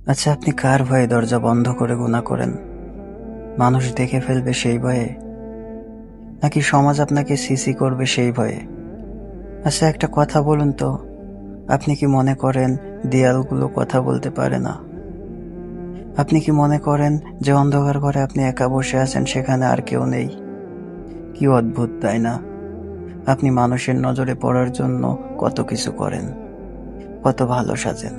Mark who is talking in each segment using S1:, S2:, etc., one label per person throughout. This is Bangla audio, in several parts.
S1: আচ্ছা, আপনি কার ভয়ে দরজা বন্ধ করে গুনাহ করেন? মানুষ দেখে ফেলবে সেই ভয়ে, নাকি সমাজ আপনাকে সিসি করবে সেই ভয়ে? আচ্ছা, একটা কথা বলুন তো, আপনি কি মনে করেন দেয়ালগুলো কথা বলতে পারে না? আপনি কি মনে করেন যে অন্ধকার ঘরে আপনি একা বসে আছেন, সেখানে আর কেউ নেই? কি অদ্ভুত, তাই না? আপনি মানুষের নজরে পড়ার জন্য কত কিছু করেন, কত ভালো সাজেন,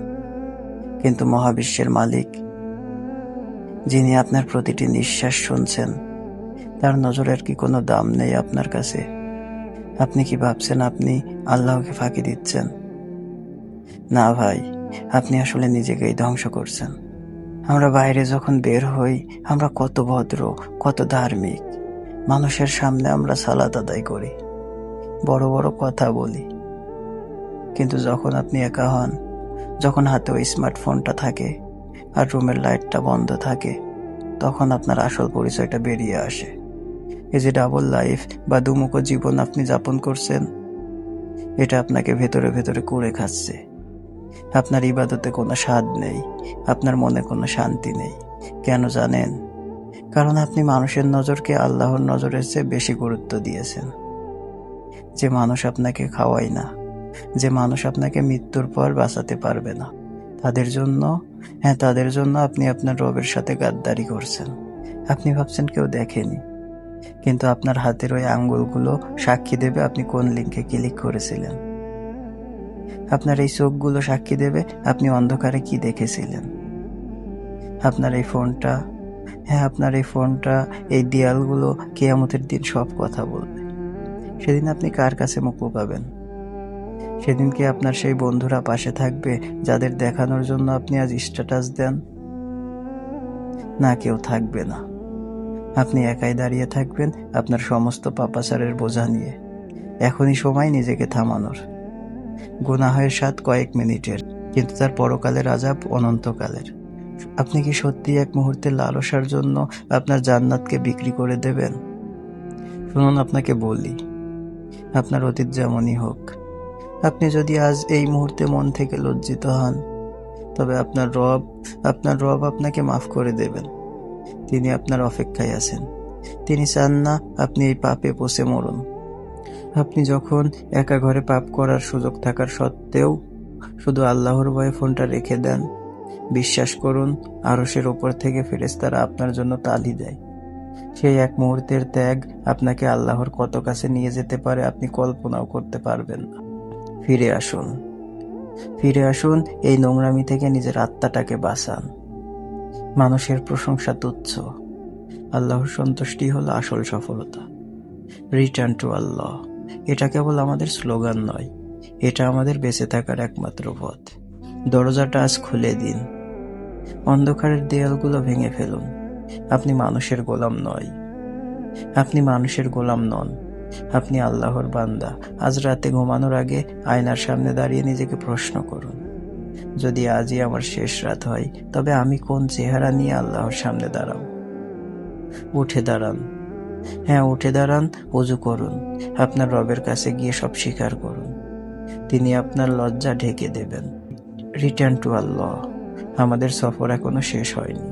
S1: কিন্তু মহাবিশ্বের মালিক, যিনি আপনার প্রতিটি নিঃশ্বাস শুনছেন, তার নজরের কি কোনো দাম নেই আপনার কাছে? আপনি কি ভাবছেন আপনি আল্লাহকে ফাঁকি দিচ্ছেন? না ভাই, আপনি আসলে নিজেকেই ধ্বংস করছেন। আমরা বাইরে যখন বের হই, আমরা কত ভদ্র, কত ধার্মিক। মানুষের সামনে আমরা সালাত আদায় করি, বড় বড় কথা বলি। কিন্তু যখন আপনি একা হন, যখন হাতে ওই স্মার্টফোনটা থাকে আর রুমের লাইটটা বন্ধ থাকে, তখন আপনার আসল পরিচয়টা বেরিয়ে আসে। এই যে ডাবল লাইফ বা দুমুখো জীবন আপনি যাপন করছেন, এটা আপনাকে ভেতরে ভেতরে কুড়ে খাচ্ছে। আপনার ইবাদতে কোনো স্বাদ নেই, আপনার মনে কোনো শান্তি নেই। কেন জানেন? কারণ আপনি মানুষের নজরকে আল্লাহর নজরের চেয়ে বেশি গুরুত্ব দিয়েছেন। যে মানুষ আপনাকে খাওয়ায় না, যে মানুষ আপনাকে মৃত্যুর পর বাঁচাতে পারবে না, তাদের জন্য আপনি আপনার রবের সাথে গাদ্দারি করছেন। আপনি ভাবছেন কেউ দেখেনি, কিন্তু আপনার হাতের ওই আঙ্গুলগুলো সাক্ষী দেবে আপনি কোন লিঙ্কে ক্লিক করেছিলেন। আপনার এই চোখগুলো সাক্ষী দেবে আপনি অন্ধকারে কি দেখেছিলেন। আপনার এই ফোনটা, আপনার এই ফোনটা, এই দেয়ালগুলো কিয়ামতের দিন সব কথা বলবে। সেদিন আপনি কার কাছে মুখ লুকাবেন? সেদিন কি আপনার সেই বন্ধুরা পাশে থাকবে যাদের দেখানোর জন্য আপনি আজ স্ট্যাটাস দেন? না, কেউ থাকবে না। আপনি একাই দাঁড়িয়ে থাকবেন আপনার সমস্ত পাপাচারের বোঝা নিয়ে। এখনই সময় নিজেকে থামানোর। গুনাহের স্বাদ কয়েক মিনিটের, কিন্তু তার পরকালের আযাব অনন্তকালের। আপনি কি সত্যি এক মুহূর্তের লালসার জন্য আপনার জান্নাতকে বিক্রি করে দেবেন? শুনুন, আপনাকে বলি, আপনার অতীত যেমনই হোক, আপনি যদি আজ এই মুহূর্তে মন থেকে লজ্জিত হন, তবে আপনার রব আপনাকে মাফ করে দেবেন। তিনি আপনার অপেক্ষায় আছেন। তিনি চান না আপনি এই পাপে পচে মরুন। আপনি যখন একা ঘরে পাপ করার সুযোগ থাকার সত্ত্বেও শুধু আল্লাহর ভয়ে ফোনটা রেখে দেন, বিশ্বাস করুন, আরশের ওপর থেকে ফেরেশতারা আপনার জন্য তালি দেয়। সেই এক মুহূর্তের ত্যাগ আপনাকে আল্লাহর কত কাছে নিয়ে যেতে পারে আপনি কল্পনাও করতে পারবেন না। ফিরে আসুন, ফিরে আসুন, এই নোংরামি থেকে নিজের আত্মাটাকে বাঁচান। মানুষের প্রশংসা তুচ্ছ, আল্লাহর সন্তুষ্টি হলো আসল সফলতা। রিটার্ন টু আল্লাহ, এটা কেবল আমাদের স্লোগান নয়, এটা আমাদের বেঁচে থাকার একমাত্র পথ। দরজাটা আজ খুলে দিন, অন্ধকারের দেয়ালগুলো ভেঙে ফেলুন। আপনি মানুষের গোলাম নন, আপনি আল্লাহর বান্দা। আজ রাতে ঘুমানোর আগে আয়নার সামনে দাঁড়িয়ে নিজেকে প্রশ্ন করুন, যদি আজই আমার শেষ রাত হয়, তবে আমি কোন চেহারা নিয়ে আল্লাহর সামনে দাঁড়াবো? উঠে দাঁড়ান, উঠে দাঁড়ান, ওযু করুন, আপনার রবের কাছে গিয়ে সব স্বীকার করুন। তিনি আপনার লজ্জা ঢেকে দেবেন। রিটার্ন টু আল্লাহ, আমাদের সফর এখনো শেষ হয়নি।